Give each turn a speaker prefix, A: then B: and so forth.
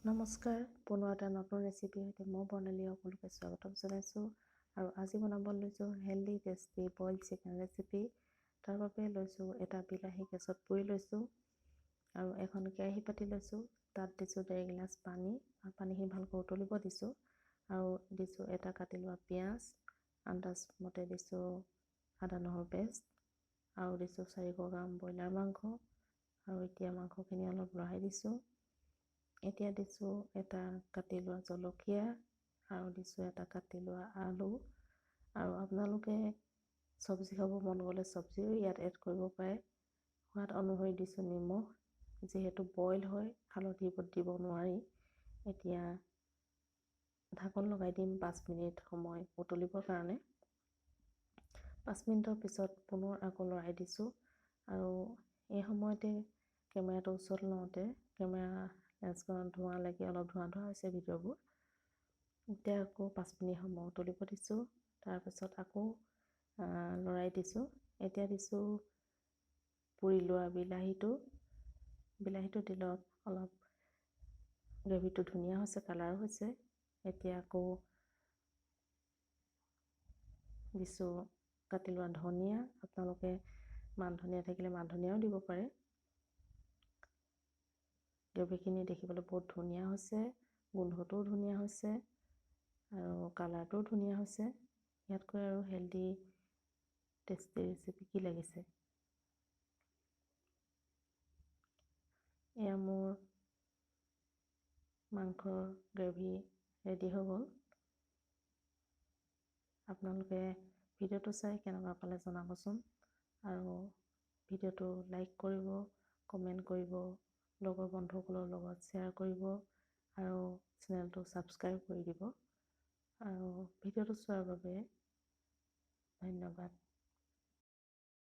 A: নমস্কাৰ, পুনৰ এটা নতুন ৰেচিপি সৈতে মই বৰ্ণালী সকলোকে স্বাগতম জনাইছোঁ। আৰু আজি বনাব লৈছোঁ healthy tasty boil chicken recipe. তাৰ বাবে লৈছোঁ এটা বিলাহী গেছত পুৰি লৈছোঁ আৰু এখন কেৰাহী পাতি লৈছোঁ। তাত দিছোঁ 1.5 গিলাচ পানী আৰু পানীখিনি ভালকৈ উতলিব দিছোঁ। আৰু দিছোঁ এটা কাটি লোৱা পিঁয়াজ, আন্দাজ মতে দিছোঁ আদা নহৰু পেষ্ট আৰু দিছোঁ 400 গ্ৰাম ব্ৰইলাৰ মাংস। আৰু এতিয়া মাংসখিনি অলপ লৰাই দিছোঁ। এতিয়া দিছোঁ এটা কাটি লোৱা জলকীয়া আৰু দিছোঁ এটা কাটি লোৱা আলু। আৰু আপোনালোকে চব্জি খাব মন গ'লে চব্জিও ইয়াত এড কৰিব পাৰে। সোৱাদ অনুসৰি দিছোঁ নিমখ, যিহেতু বইল হয় হালধি দিব নোৱাৰি। এতিয়া ঢাকন লগাই দিম 5 মিনিট সময় উতলিবৰ কাৰণে। 5 মিনিটৰ পিছত পুনৰ আকৌ লৰাই দিছোঁ। আৰু এই সময়তে কেমেৰাটো ওচৰত লওঁতে কেমেৰা লেন্সখনত ধোঁৱা লাগি অলপ ধোঁৱা হৈছে ভিডিঅ'বোৰ। এতিয়া আকৌ 5 মিনিট সময় উতলিব দিছোঁ। তাৰপিছত আকৌ লৰাই দিছোঁ। এতিয়া দিছোঁ পুৰি লোৱা বিলাহীটো দিলত অলপ গ্ৰেভিটো ধুনীয়া হৈছে, কালাৰ হৈছে। এতিয়া আকৌ দিছোঁ কাটি লোৱা ধনিয়া। আপোনালোকে মান ধনিয়া থাকিলে মান ধনিয়াও দিব পাৰে। গ্ৰেভিখিনি দেখিবলৈ বহুত ধুনীয়া হৈছে, গোন্ধটোও ধুনীয়া হৈছে আৰু কালাৰটোও ধুনীয়া হৈছে। ইয়াতকৈ আৰু হেল্ডি টেষ্টি ৰেচিপি কি লাগিছে। এয়া মোৰ মাংসৰ গ্ৰেভি ৰেডি হৈ গ'ল। আপোনালোকে ভিডিঅ'টো চাই কেনেকুৱা পালে জনাবচোন। আৰু ভিডিঅ'টো লাইক কৰিব, কমেণ্ট কৰিব, লগৰ বন্ধুসকলৰ লগত শ্বেয়াৰ কৰিব আৰু চেনেলটো ছাবস্ক্ৰাইব কৰি দিব। আৰু ভিডিঅ'টো চোৱাৰ বাবে ধন্যবাদ।